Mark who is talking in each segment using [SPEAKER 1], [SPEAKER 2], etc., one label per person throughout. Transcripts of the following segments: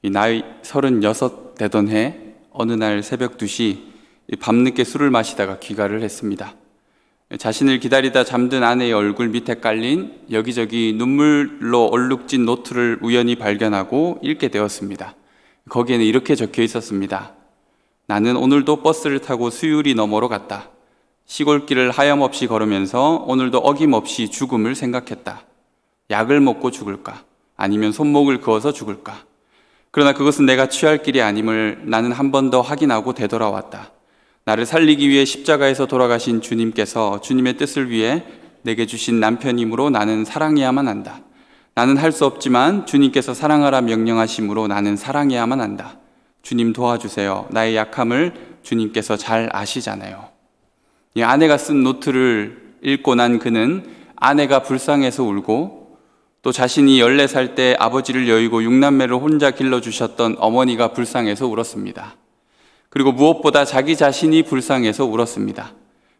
[SPEAKER 1] 나이 36 되던 해 어느 날 새벽 2시 밤늦게 술을 마시다가 귀가를 했습니다. 자신을 기다리다 잠든 아내의 얼굴 밑에 깔린 여기저기 눈물로 얼룩진 노트를 우연히 발견하고 읽게 되었습니다. 거기에는 이렇게 적혀 있었습니다. 나는 오늘도 버스를 타고 수유리 너머로 갔다. 시골길을 하염없이 걸으면서 오늘도 어김없이 죽음을 생각했다. 약을 먹고 죽을까? 아니면 손목을 그어서 죽을까? 그러나 그것은 내가 취할 길이 아님을 나는 한 번 더 확인하고 되돌아왔다. 나를 살리기 위해 십자가에서 돌아가신 주님께서 주님의 뜻을 위해 내게 주신 남편이므로 나는 사랑해야만 한다. 나는 할 수 없지만 주님께서 사랑하라 명령하심으로 나는 사랑해야만 한다. 주님 도와주세요. 나의 약함을 주님께서 잘 아시잖아요. 이 아내가 쓴 노트를 읽고 난 그는 아내가 불쌍해서 울고 또 자신이 14살 때 아버지를 여의고 6남매를 혼자 길러주셨던 어머니가 불쌍해서 울었습니다. 그리고 무엇보다 자기 자신이 불쌍해서 울었습니다.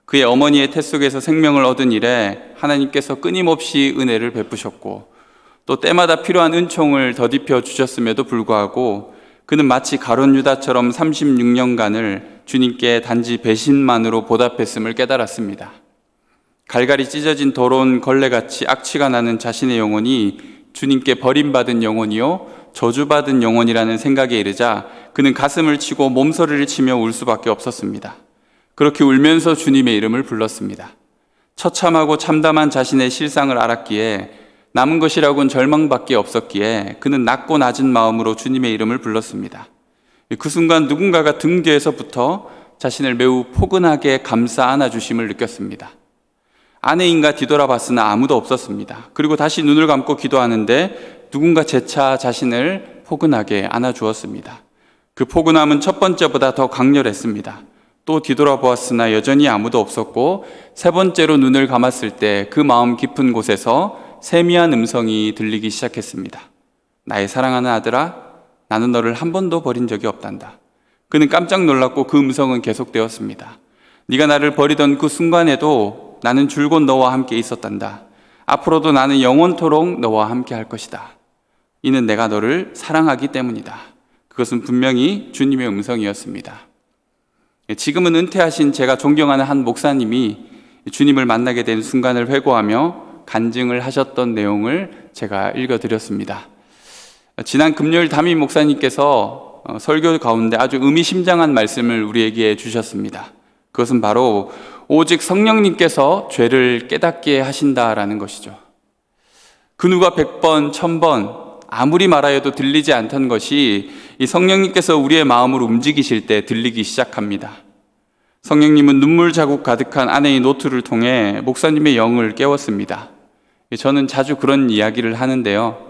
[SPEAKER 1] 그의 어머니의 태 속에서 생명을 얻은 일에 하나님께서 끊임없이 은혜를 베푸셨고 또 때마다 필요한 은총을 더딥혀 주셨음에도 불구하고 그는 마치 가룟 유다처럼 36년간을 주님께 단지 배신만으로 보답했음을 깨달았습니다. 갈갈이 찢어진 더러운 걸레같이 악취가 나는 자신의 영혼이 주님께 버림받은 영혼이요 저주받은 영혼이라는 생각에 이르자 그는 가슴을 치고 몸서리를 치며 울 수밖에 없었습니다. 그렇게 울면서 주님의 이름을 불렀습니다. 처참하고 참담한 자신의 실상을 알았기에 남은 것이라고는 절망밖에 없었기에 그는 낮고 낮은 마음으로 주님의 이름을 불렀습니다. 그 순간 누군가가 등 뒤에서부터 자신을 매우 포근하게 감싸 안아주심을 느꼈습니다. 아내인가 뒤돌아봤으나 아무도 없었습니다. 그리고 다시 눈을 감고 기도하는데 누군가 재차 자신을 포근하게 안아주었습니다. 그 포근함은 첫 번째보다 더 강렬했습니다. 또 뒤돌아보았으나 여전히 아무도 없었고 세 번째로 눈을 감았을 때 그 마음 깊은 곳에서 세미한 음성이 들리기 시작했습니다. 나의 사랑하는 아들아, 나는 너를 한 번도 버린 적이 없단다. 그는 깜짝 놀랐고 그 음성은 계속되었습니다. 네가 나를 버리던 그 순간에도 나는 줄곧 너와 함께 있었단다. 앞으로도 나는 영원토록 너와 함께 할 것이다. 이는 내가 너를 사랑하기 때문이다. 그것은 분명히 주님의 음성이었습니다. 지금은 은퇴하신 제가 존경하는 한 목사님이 주님을 만나게 된 순간을 회고하며 간증을 하셨던 내용을 제가 읽어드렸습니다. 지난 금요일 담임 목사님께서 설교 가운데 아주 의미심장한 말씀을 우리에게 주셨습니다. 그것은 바로 오직 성령님께서 죄를 깨닫게 하신다라는 것이죠. 그 누가 100번, 1000번 아무리 말하여도 들리지 않던 것이 이 성령님께서 우리의 마음을 움직이실 때 들리기 시작합니다. 성령님은 눈물 자국 가득한 아내의 노트를 통해 목사님의 영을 깨웠습니다. 저는 자주 그런 이야기를 하는데요.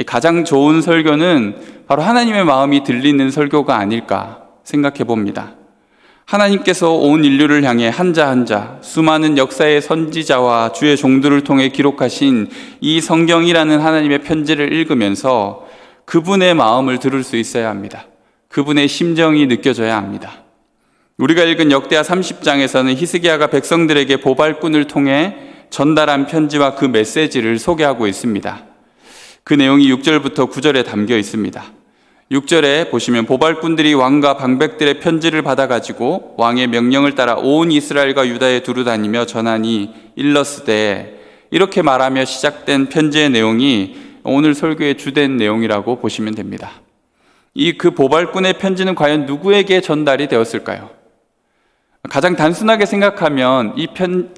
[SPEAKER 1] 가장 좋은 설교는 바로 하나님의 마음이 들리는 설교가 아닐까 생각해 봅니다. 하나님께서 온 인류를 향해 한자 한자 수많은 역사의 선지자와 주의 종들을 통해 기록하신 이 성경이라는 하나님의 편지를 읽으면서 그분의 마음을 들을 수 있어야 합니다. 그분의 심정이 느껴져야 합니다. 우리가 읽은 역대하 30장에서는 히스기야가 백성들에게 보발꾼을 통해 전달한 편지와 그 메시지를 소개하고 있습니다. 그 내용이 6절부터 9절에 담겨 있습니다. 6절에 보시면 보발꾼들이 왕과 방백들의 편지를 받아가지고 왕의 명령을 따라 온 이스라엘과 유다에 두루 다니며 전하니 일러스되 이렇게 말하며 시작된 편지의 내용이 오늘 설교의 주된 내용이라고 보시면 됩니다. 그 보발꾼의 편지는 과연 누구에게 전달이 되었을까요? 가장 단순하게 생각하면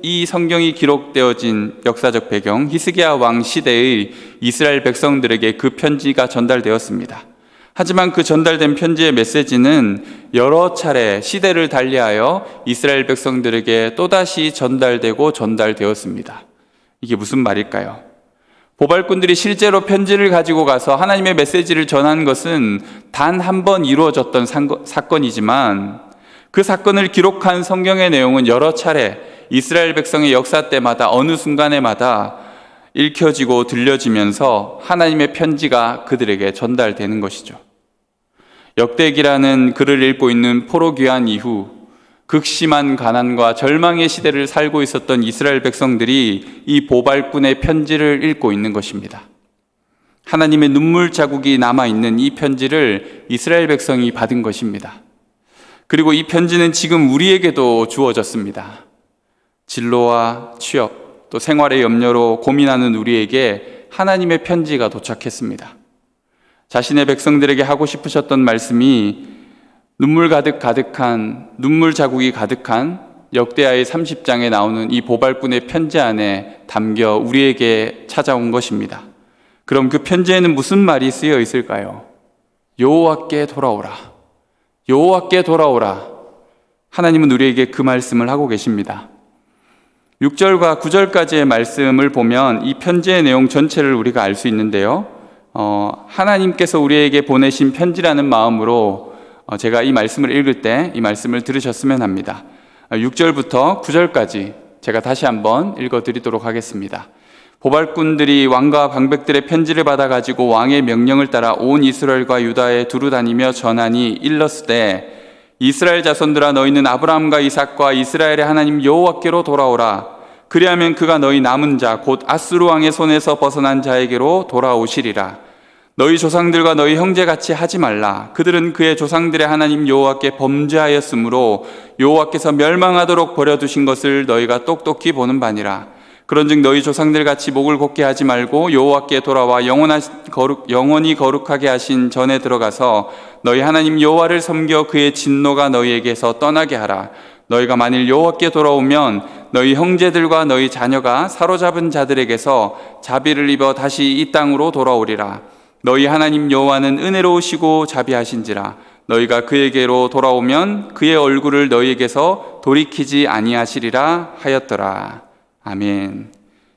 [SPEAKER 1] 이 성경이 기록되어진 역사적 배경 히스기야 왕 시대의 이스라엘 백성들에게 그 편지가 전달되었습니다. 하지만 그 전달된 편지의 메시지는 여러 차례 시대를 달리하여 이스라엘 백성들에게 또다시 전달되었습니다. 이게 무슨 말일까요? 보발꾼들이 실제로 편지를 가지고 가서 하나님의 메시지를 전한 것은 단 한 번 이루어졌던 사건이지만 그 사건을 기록한 성경의 내용은 여러 차례 이스라엘 백성의 역사 때마다 어느 순간에마다 읽혀지고 들려지면서 하나님의 편지가 그들에게 전달되는 것이죠. 역대기라는 글을 읽고 있는 포로 귀환 이후 극심한 가난과 절망의 시대를 살고 있었던 이스라엘 백성들이 이 보발꾼의 편지를 읽고 있는 것입니다. 하나님의 눈물 자국이 남아있는 이 편지를 이스라엘 백성이 받은 것입니다. 그리고 이 편지는 지금 우리에게도 주어졌습니다. 진로와 취업, 또 생활의 염려로 고민하는 우리에게 하나님의 편지가 도착했습니다. 자신의 백성들에게 하고 싶으셨던 말씀이 눈물 자국이 가득한 역대하의 30장에 나오는 이 보발꾼의 편지 안에 담겨 우리에게 찾아온 것입니다. 그럼 그 편지에는 무슨 말이 쓰여 있을까요? 여호와께 돌아오라. 여호와께 돌아오라. 하나님은 우리에게 그 말씀을 하고 계십니다. 6절과 9절까지의 말씀을 보면 이 편지의 내용 전체를 우리가 알 수 있는데요. 하나님께서 우리에게 보내신 편지라는 마음으로 제가 이 말씀을 읽을 때 이 말씀을 들으셨으면 합니다. 6절부터 9절까지 제가 다시 한번 읽어드리도록 하겠습니다. 보발꾼들이 왕과 방백들의 편지를 받아가지고 왕의 명령을 따라 온 이스라엘과 유다에 두루 다니며 전하니 일렀으되 이스라엘 자손들아 너희는 아브라함과 이삭과 이스라엘의 하나님 여호와께로 돌아오라. 그리하면 그가 너희 남은 자 곧 아수르 왕의 손에서 벗어난 자에게로 돌아오시리라. 너희 조상들과 너희 형제같이 하지 말라. 그들은 그의 조상들의 하나님 여호와께 범죄하였으므로 여호와께서 멸망하도록 버려두신 것을 너희가 똑똑히 보는 바니라. 그런즉 너희 조상들같이 목을 곧게 하지 말고 여호와께 돌아와 영원히 거룩하게 하신 전에 들어가서 너희 하나님 여호와를 섬겨 그의 진노가 너희에게서 떠나게 하라. 너희가 만일 여호와께 돌아오면 너희 형제들과 너희 자녀가 사로잡은 자들에게서 자비를 입어 다시 이 땅으로 돌아오리라. 너희 하나님 여호와는 은혜로우시고 자비하신지라. 너희가 그에게로 돌아오면 그의 얼굴을 너희에게서 돌이키지 아니하시리라 하였더라. 아멘.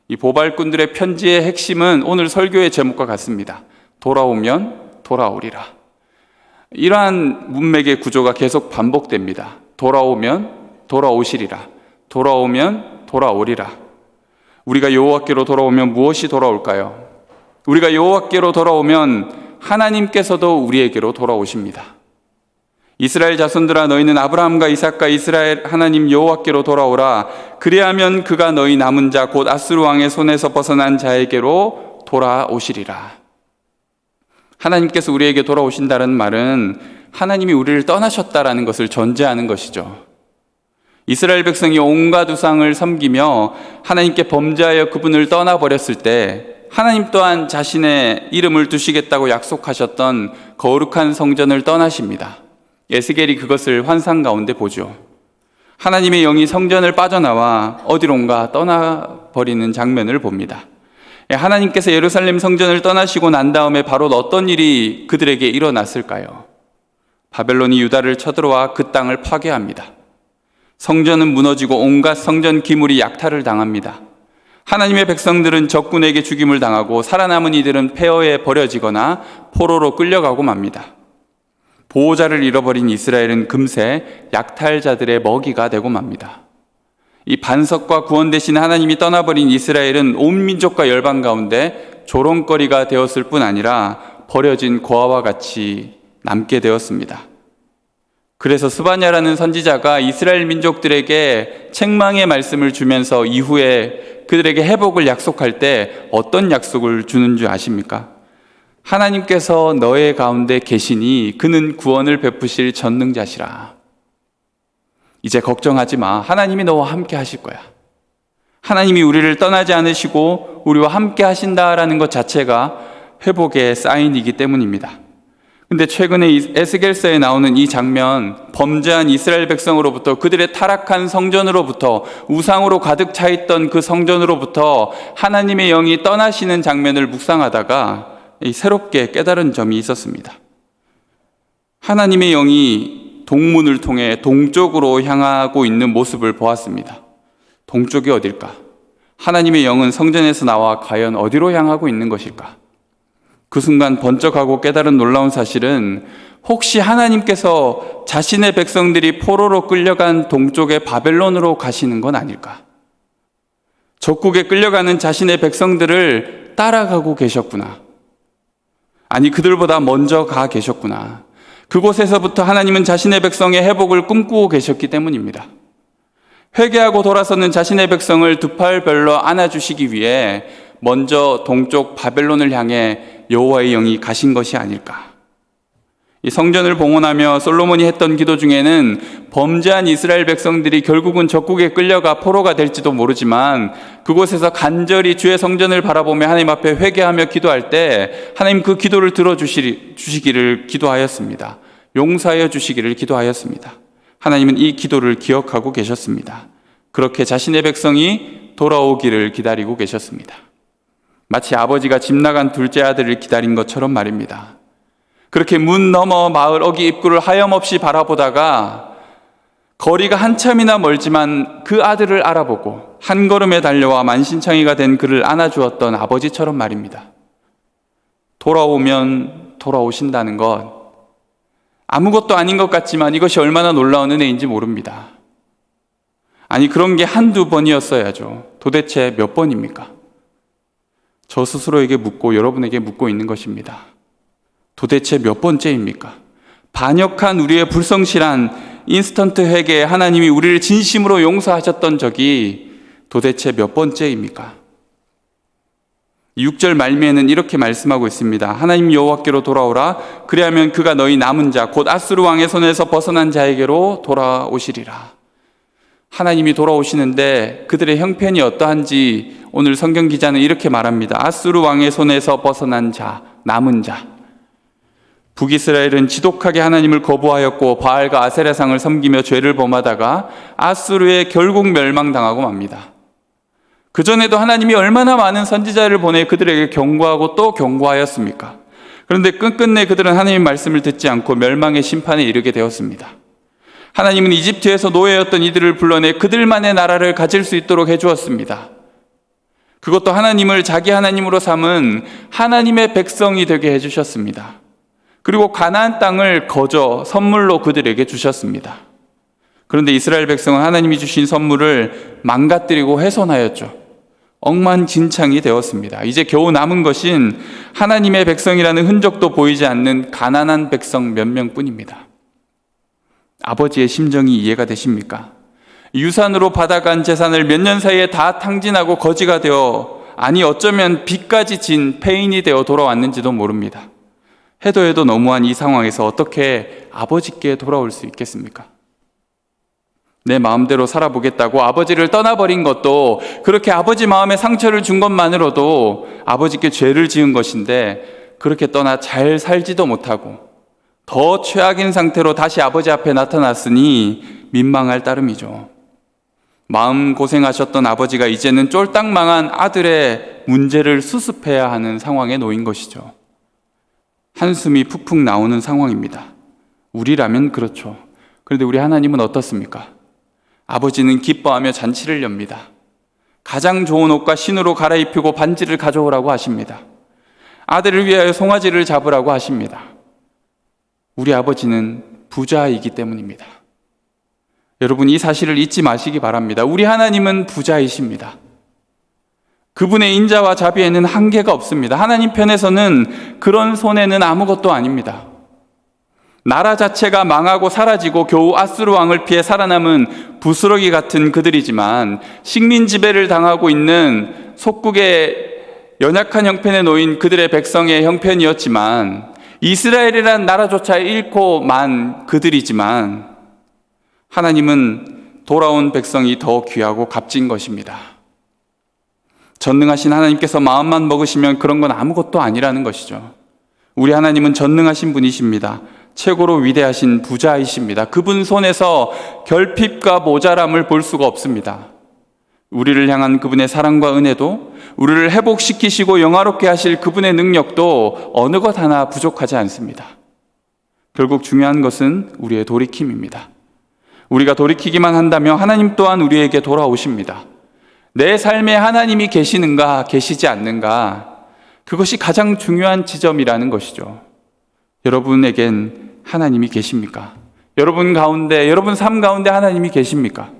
[SPEAKER 1] 이 보발꾼들의 편지의 핵심은 오늘 설교의 제목과 같습니다. 돌아오면 돌아오리라. 이러한 문맥의 구조가 계속 반복됩니다. 돌아오면 돌아오시리라. 돌아오면 돌아오리라. 우리가 여호와께로 돌아오면 무엇이 돌아올까요? 우리가 여호와께로 돌아오면 하나님께서도 우리에게로 돌아오십니다. 이스라엘 자손들아 너희는 아브라함과 이삭과 이스라엘 하나님 여호와께로 돌아오라. 그리하면 그가 너희 남은 자 곧 아수르 왕의 손에서 벗어난 자에게로 돌아오시리라. 하나님께서 우리에게 돌아오신다는 말은 하나님이 우리를 떠나셨다라는 것을 전제하는 것이죠. 이스라엘 백성이 온갖 우상을 섬기며 하나님께 범죄하여 그분을 떠나버렸을 때 하나님 또한 자신의 이름을 두시겠다고 약속하셨던 거룩한 성전을 떠나십니다. 에스겔이 그것을 환상 가운데 보죠. 하나님의 영이 성전을 빠져나와 어디론가 떠나버리는 장면을 봅니다. 하나님께서 예루살렘 성전을 떠나시고 난 다음에 바로 어떤 일이 그들에게 일어났을까요? 바벨론이 유다를 쳐들어와 그 땅을 파괴합니다. 성전은 무너지고 온갖 성전 기물이 약탈을 당합니다. 하나님의 백성들은 적군에게 죽임을 당하고 살아남은 이들은 폐허에 버려지거나 포로로 끌려가고 맙니다. 보호자를 잃어버린 이스라엘은 금세 약탈자들의 먹이가 되고 맙니다. 이 반석과 구원 대신 하나님이 떠나버린 이스라엘은 온 민족과 열방 가운데 조롱거리가 되었을 뿐 아니라 버려진 고아와 같이 남게 되었습니다. 그래서 스바냐라는 선지자가 이스라엘 민족들에게 책망의 말씀을 주면서 이후에 그들에게 회복을 약속할 때 어떤 약속을 주는 줄 아십니까? 하나님께서 너의 가운데 계시니 그는 구원을 베푸실 전능자시라. 이제 걱정하지 마. 하나님이 너와 함께 하실 거야. 하나님이 우리를 떠나지 않으시고 우리와 함께 하신다라는 것 자체가 회복의 사인이기 때문입니다. 근데 최근에 에스겔서에 나오는 이 장면, 범죄한 이스라엘 백성으로부터 그들의 타락한 성전으로부터 우상으로 가득 차 있던 그 성전으로부터 하나님의 영이 떠나시는 장면을 묵상하다가 새롭게 깨달은 점이 있었습니다. 하나님의 영이 동문을 통해 동쪽으로 향하고 있는 모습을 보았습니다. 동쪽이 어딜까? 하나님의 영은 성전에서 나와 과연 어디로 향하고 있는 것일까? 그 순간 번쩍하고 깨달은 놀라운 사실은 혹시 하나님께서 자신의 백성들이 포로로 끌려간 동쪽의 바벨론으로 가시는 건 아닐까? 적국에 끌려가는 자신의 백성들을 따라가고 계셨구나. 아니, 그들보다 먼저 가 계셨구나. 그곳에서부터 하나님은 자신의 백성의 회복을 꿈꾸고 계셨기 때문입니다. 회개하고 돌아서는 자신의 백성을 두 팔 별로 안아주시기 위해 먼저 동쪽 바벨론을 향해 여호와의 영이 가신 것이 아닐까. 이 성전을 봉헌하며 솔로몬이 했던 기도 중에는 범죄한 이스라엘 백성들이 결국은 적국에 끌려가 포로가 될지도 모르지만 그곳에서 간절히 주의 성전을 바라보며 하나님 앞에 회개하며 기도할 때 하나님 그 기도를 들어주시기를 기도하였습니다. 용서하여 주시기를 기도하였습니다. 하나님은 이 기도를 기억하고 계셨습니다. 그렇게 자신의 백성이 돌아오기를 기다리고 계셨습니다. 마치 아버지가 집 나간 둘째 아들을 기다린 것처럼 말입니다. 그렇게 문 너머 마을 어귀 입구를 하염없이 바라보다가 거리가 한참이나 멀지만 그 아들을 알아보고 한 걸음에 달려와 만신창이가 된 그를 안아주었던 아버지처럼 말입니다. 돌아오면 돌아오신다는 것, 아무것도 아닌 것 같지만 이것이 얼마나 놀라운 은혜인지 모릅니다. 아니, 그런 게 한두 번이었어야죠. 도대체 몇 번입니까? 저 스스로에게 묻고 여러분에게 묻고 있는 것입니다. 도대체 몇 번째입니까? 반역한 우리의 불성실한 인스턴트 회개에 하나님이 우리를 진심으로 용서하셨던 적이 도대체 몇 번째입니까? 6절 말미에는 이렇게 말씀하고 있습니다. 하나님 여호와께로 돌아오라. 그리하면 그가 너희 남은 자 곧 아수르 왕의 손에서 벗어난 자에게로 돌아오시리라. 하나님이 돌아오시는데 그들의 형편이 어떠한지 오늘 성경 기자는 이렇게 말합니다. 아수르 왕의 손에서 벗어난 자, 남은 자. 북이스라엘은 지독하게 하나님을 거부하였고 바알과 아세라상을 섬기며 죄를 범하다가 아수르에 결국 멸망당하고 맙니다. 그전에도 하나님이 얼마나 많은 선지자를 보내 그들에게 경고하고 또 경고하였습니까? 그런데 끝끝내 그들은 하나님의 말씀을 듣지 않고 멸망의 심판에 이르게 되었습니다. 하나님은 이집트에서 노예였던 이들을 불러내 그들만의 나라를 가질 수 있도록 해주었습니다. 그것도 하나님을 자기 하나님으로 삼은 하나님의 백성이 되게 해주셨습니다. 그리고 가나안 땅을 거저 선물로 그들에게 주셨습니다. 그런데 이스라엘 백성은 하나님이 주신 선물을 망가뜨리고 훼손하였죠. 억만진창이 되었습니다. 이제 겨우 남은 것인 하나님의 백성이라는 흔적도 보이지 않는 가난한 백성 몇 명뿐입니다. 아버지의 심정이 이해가 되십니까? 유산으로 받아간 재산을 몇 년 사이에 다 탕진하고 거지가 되어, 아니 어쩌면 빚까지 진 폐인이 되어 돌아왔는지도 모릅니다. 해도 너무한 이 상황에서 어떻게 아버지께 돌아올 수 있겠습니까? 내 마음대로 살아보겠다고 아버지를 떠나버린 것도, 그렇게 아버지 마음에 상처를 준 것만으로도 아버지께 죄를 지은 것인데, 그렇게 떠나 잘 살지도 못하고 더 최악인 상태로 다시 아버지 앞에 나타났으니 민망할 따름이죠. 마음 고생하셨던 아버지가 이제는 쫄딱 망한 아들의 문제를 수습해야 하는 상황에 놓인 것이죠. 한숨이 푹푹 나오는 상황입니다. 우리라면 그렇죠. 그런데 우리 하나님은 어떻습니까? 아버지는 기뻐하며 잔치를 엽니다. 가장 좋은 옷과 신으로 갈아입히고 반지를 가져오라고 하십니다. 아들을 위하여 송아지를 잡으라고 하십니다. 우리 아버지는 부자이기 때문입니다. 여러분, 이 사실을 잊지 마시기 바랍니다. 우리 하나님은 부자이십니다. 그분의 인자와 자비에는 한계가 없습니다. 하나님 편에서는 그런 손해는 아무것도 아닙니다. 나라 자체가 망하고 사라지고 겨우 아수르 왕을 피해 살아남은 부스러기 같은 그들이지만, 식민 지배를 당하고 있는 속국의 연약한 형편에 놓인 그들의 백성의 형편이었지만, 이스라엘이란 나라조차 잃고 만 그들이지만, 하나님은 돌아온 백성이 더 귀하고 값진 것입니다. 전능하신 하나님께서 마음만 먹으시면 그런 건 아무것도 아니라는 것이죠. 우리 하나님은 전능하신 분이십니다. 최고로 위대하신 부자이십니다. 그분 손에서 결핍과 모자람을 볼 수가 없습니다. 우리를 향한 그분의 사랑과 은혜도, 우리를 회복시키시고 영화롭게 하실 그분의 능력도 어느 것 하나 부족하지 않습니다. 결국 중요한 것은 우리의 돌이킴입니다. 우리가 돌이키기만 한다면 하나님 또한 우리에게 돌아오십니다. 내 삶에 하나님이 계시는가 계시지 않는가, 그것이 가장 중요한 지점이라는 것이죠. 여러분에겐 하나님이 계십니까? 여러분 가운데, 여러분 삶 가운데 하나님이 계십니까?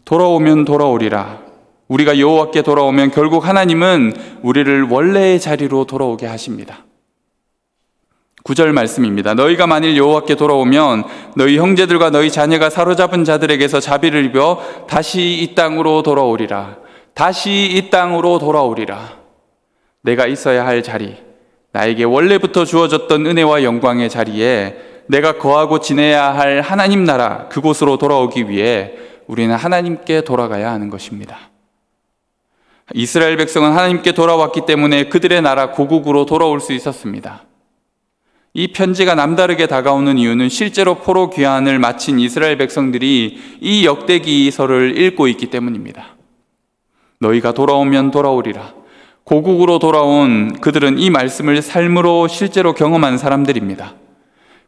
[SPEAKER 1] 돌아오면 돌아오리라. 우리가 여호와께 돌아오면 결국 하나님은 우리를 원래의 자리로 돌아오게 하십니다. 9절 말씀입니다. 너희가 만일 여호와께 돌아오면 너희 형제들과 너희 자녀가 사로잡은 자들에게서 자비를 입어 다시 이 땅으로 돌아오리라. 다시 이 땅으로 돌아오리라. 내가 있어야 할 자리, 나에게 원래부터 주어졌던 은혜와 영광의 자리에 내가 거하고 지내야 할 하나님 나라, 그곳으로 돌아오기 위해 우리는 하나님께 돌아가야 하는 것입니다. 이스라엘 백성은 하나님께 돌아왔기 때문에 그들의 나라 고국으로 돌아올 수 있었습니다. 이 편지가 남다르게 다가오는 이유는 실제로 포로 귀환을 마친 이스라엘 백성들이 이 역대기서를 읽고 있기 때문입니다. 너희가 돌아오면 돌아오리라. 고국으로 돌아온 그들은 이 말씀을 삶으로 실제로 경험한 사람들입니다.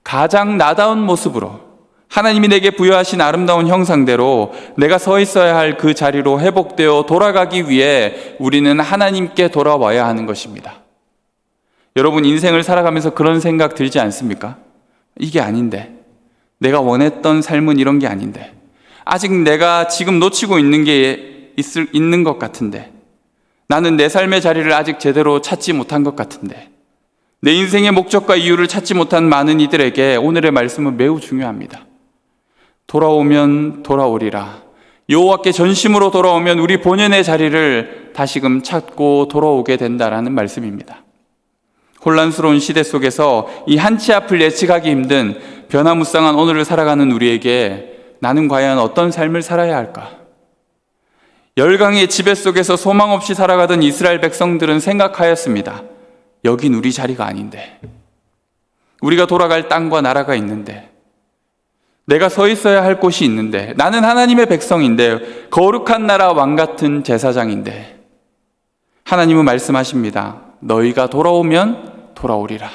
[SPEAKER 1] 가장 나다운 모습으로 하나님이 내게 부여하신 아름다운 형상대로 내가 서 있어야 할 그 자리로 회복되어 돌아가기 위해 우리는 하나님께 돌아와야 하는 것입니다. 여러분, 인생을 살아가면서 그런 생각 들지 않습니까? 이게 아닌데, 내가 원했던 삶은 이런 게 아닌데, 아직 내가 지금 놓치고 있는 게 있는 것 같은데, 나는 내 삶의 자리를 아직 제대로 찾지 못한 것 같은데, 내 인생의 목적과 이유를 찾지 못한 많은 이들에게 오늘의 말씀은 매우 중요합니다. 돌아오면 돌아오리라. 여호와께 전심으로 돌아오면 우리 본연의 자리를 다시금 찾고 돌아오게 된다라는 말씀입니다. 혼란스러운 시대 속에서 이 한치 앞을 예측하기 힘든 변화무쌍한 오늘을 살아가는 우리에게 나는 과연 어떤 삶을 살아야 할까? 열강의 지배 속에서 소망 없이 살아가던 이스라엘 백성들은 생각하였습니다. 여긴 우리 자리가 아닌데, 우리가 돌아갈 땅과 나라가 있는데, 내가 서 있어야 할 곳이 있는데, 나는 하나님의 백성인데, 거룩한 나라 왕 같은 제사장인데, 하나님은 말씀하십니다. 너희가 돌아오면 돌아오리라.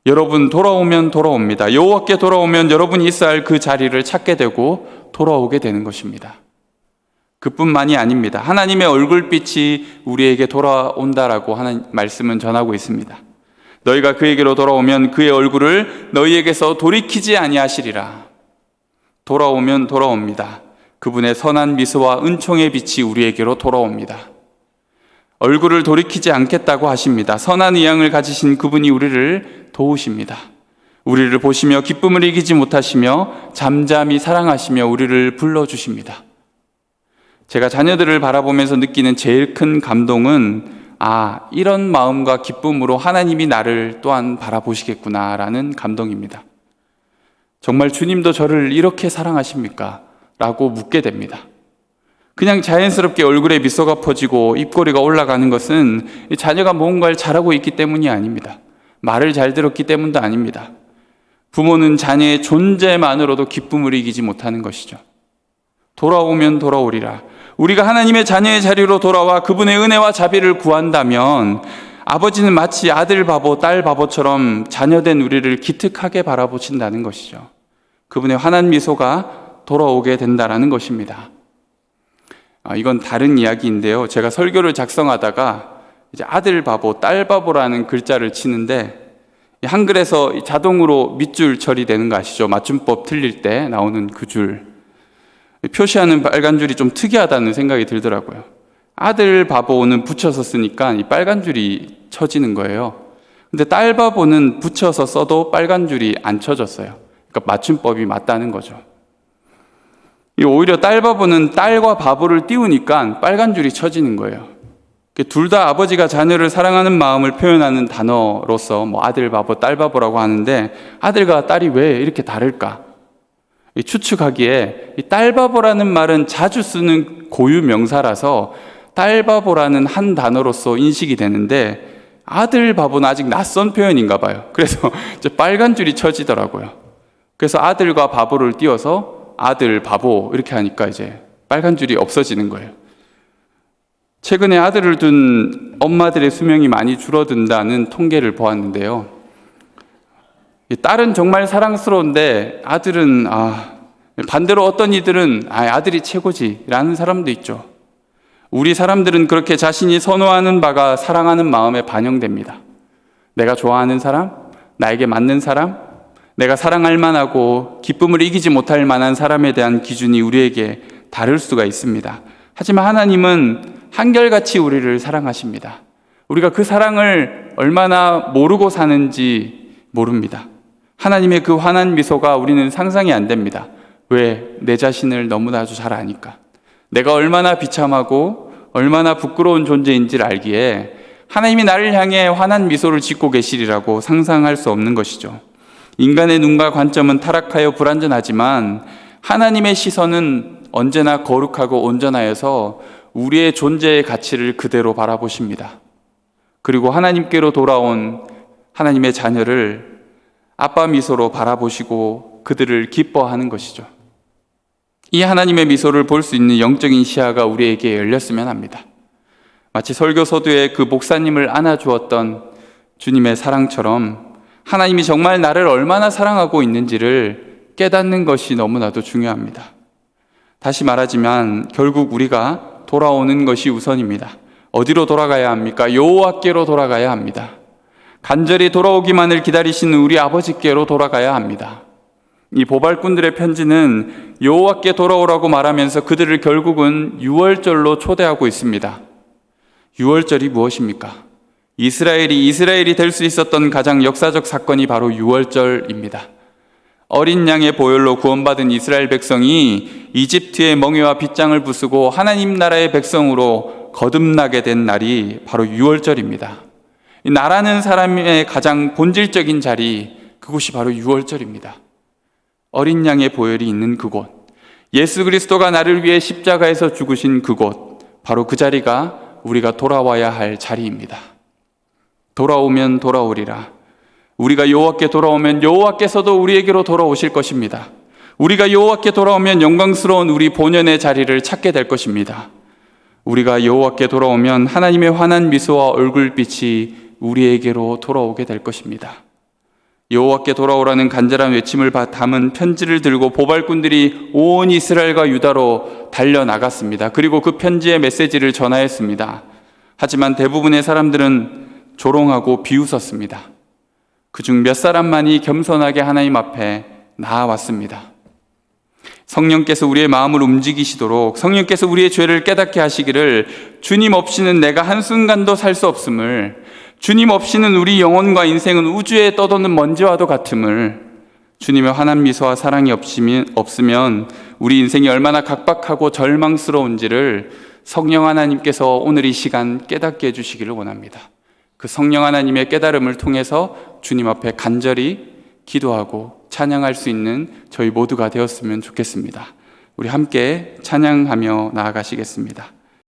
[SPEAKER 1] 여러분, 돌아오면 돌아옵니다. 여호와께 돌아오면 여러분이 있어야 할 그 자리를 찾게 되고 돌아오게 되는 것입니다. 그뿐만이 아닙니다. 하나님의 얼굴빛이 우리에게 돌아온다라고 하는 말씀은 전하고 있습니다. 너희가 그에게로 돌아오면 그의 얼굴을 너희에게서 돌이키지 아니하시리라. 돌아오면 돌아옵니다. 그분의 선한 미소와 은총의 빛이 우리에게로 돌아옵니다. 얼굴을 돌이키지 않겠다고 하십니다. 선한 의향을 가지신 그분이 우리를 도우십니다. 우리를 보시며 기쁨을 이기지 못하시며 잠잠히 사랑하시며 우리를 불러주십니다. 제가 자녀들을 바라보면서 느끼는 제일 큰 감동은 이런 마음과 기쁨으로 하나님이 나를 또한 바라보시겠구나라는 감동입니다. 정말 주님도 저를 이렇게 사랑하십니까? 라고 묻게 됩니다. 그냥 자연스럽게 얼굴에 미소가 퍼지고 입꼬리가 올라가는 것은 자녀가 뭔가를 잘하고 있기 때문이 아닙니다. 말을 잘 들었기 때문도 아닙니다. 부모는 자녀의 존재만으로도 기쁨을 이기지 못하는 것이죠. 돌아오면 돌아오리라. 우리가 하나님의 자녀의 자리로 돌아와 그분의 은혜와 자비를 구한다면 아버지는 마치 아들 바보, 딸 바보처럼 자녀된 우리를 기특하게 바라보신다는 것이죠. 그분의 환한 미소가 돌아오게 된다는 것입니다. 이건 다른 이야기인데요. 제가 설교를 작성하다가 이제 아들 바보, 딸 바보라는 글자를 치는데 한글에서 자동으로 밑줄 처리되는 거 아시죠? 맞춤법 틀릴 때 나오는 그 줄. 표시하는 빨간 줄이 좀 특이하다는 생각이 들더라고요. 아들 바보는 붙여서 쓰니까 이 빨간 줄이 쳐지는 거예요. 근데 딸 바보는 붙여서 써도 빨간 줄이 안 쳐졌어요. 그러니까 맞춤법이 맞다는 거죠. 오히려 딸 바보는 딸과 바보를 띄우니까 빨간 줄이 쳐지는 거예요. 둘 다 아버지가 자녀를 사랑하는 마음을 표현하는 단어로서 아들 바보, 딸 바보라고 하는데 아들과 딸이 왜 이렇게 다를까? 추측하기에 이 딸바보라는 말은 자주 쓰는 고유 명사라서 딸바보라는 한 단어로서 인식이 되는데 아들 바보는 아직 낯선 표현인가 봐요. 그래서 이제 빨간 줄이 쳐지더라고요. 그래서 아들과 바보를 띄워서 아들 바보 이렇게 하니까 이제 빨간 줄이 없어지는 거예요. 최근에 아들을 둔 엄마들의 수명이 많이 줄어든다는 통계를 보았는데요. 딸은 정말 사랑스러운데 아들은 반대로 어떤 이들은 아들이 최고지 라는 사람도 있죠. 우리 사람들은 그렇게 자신이 선호하는 바가 사랑하는 마음에 반영됩니다. 내가 좋아하는 사람, 나에게 맞는 사람, 내가 사랑할 만하고 기쁨을 이기지 못할 만한 사람에 대한 기준이 우리에게 다를 수가 있습니다. 하지만 하나님은 한결같이 우리를 사랑하십니다. 우리가 그 사랑을 얼마나 모르고 사는지 모릅니다. 하나님의 그 환한 미소가 우리는 상상이 안 됩니다. 왜? 내 자신을 너무나도 잘 아니까. 내가 얼마나 비참하고 얼마나 부끄러운 존재인지를 알기에 하나님이 나를 향해 환한 미소를 짓고 계시리라고 상상할 수 없는 것이죠. 인간의 눈과 관점은 타락하여 불완전하지만 하나님의 시선은 언제나 거룩하고 온전하여서 우리의 존재의 가치를 그대로 바라보십니다. 그리고 하나님께로 돌아온 하나님의 자녀를 아빠 미소로 바라보시고 그들을 기뻐하는 것이죠. 이 하나님의 미소를 볼 수 있는 영적인 시야가 우리에게 열렸으면 합니다. 마치 설교 서두에 그 목사님을 안아주었던 주님의 사랑처럼 하나님이 정말 나를 얼마나 사랑하고 있는지를 깨닫는 것이 너무나도 중요합니다. 다시 말하지만 결국 우리가 돌아오는 것이 우선입니다. 어디로 돌아가야 합니까? 여호와께로 돌아가야 합니다. 간절히 돌아오기만을 기다리시는 우리 아버지께로 돌아가야 합니다. 이 보발꾼들의 편지는 여호와께 돌아오라고 말하면서 그들을 결국은 유월절로 초대하고 있습니다. 유월절이 무엇입니까? 이스라엘이 될 수 있었던 가장 역사적 사건이 바로 유월절입니다. 어린 양의 보혈로 구원받은 이스라엘 백성이 이집트의 멍에와 빗장을 부수고 하나님 나라의 백성으로 거듭나게 된 날이 바로 유월절입니다. 나라는 사람의 가장 본질적인 자리, 그곳이 바로 유월절입니다. 어린 양의 보혈이 있는 그곳, 예수 그리스도가 나를 위해 십자가에서 죽으신 그곳, 바로 그 자리가 우리가 돌아와야 할 자리입니다. 돌아오면 돌아오리라. 우리가 여호와께 돌아오면 여호와께서도 우리에게로 돌아오실 것입니다. 우리가 여호와께 돌아오면 영광스러운 우리 본연의 자리를 찾게 될 것입니다. 우리가 여호와께 돌아오면 하나님의 환한 미소와 얼굴빛이 우리에게로 돌아오게 될 것입니다. 여호와께 돌아오라는 간절한 외침을 담은 편지를 들고 보발꾼들이 온 이스라엘과 유다로 달려나갔습니다. 그리고 그 편지의 메시지를 전하였습니다. 하지만 대부분의 사람들은 조롱하고 비웃었습니다. 그중 몇 사람만이 겸손하게 하나님 앞에 나아왔습니다. 성령께서 우리의 마음을 움직이시도록, 성령께서 우리의 죄를 깨닫게 하시기를, 주님 없이는 내가 한순간도 살 수 없음을, 주님 없이는 우리 영혼과 인생은 우주에 떠도는 먼지와도 같음을, 주님의 환한 미소와 사랑이 없으면 우리 인생이 얼마나 각박하고 절망스러운지를 성령 하나님께서 오늘 이 시간 깨닫게 해주시기를 원합니다. 그 성령 하나님의 깨달음을 통해서 주님 앞에 간절히 기도하고 찬양할 수 있는 저희 모두가 되었으면 좋겠습니다. 우리 함께 찬양하며 나아가시겠습니다.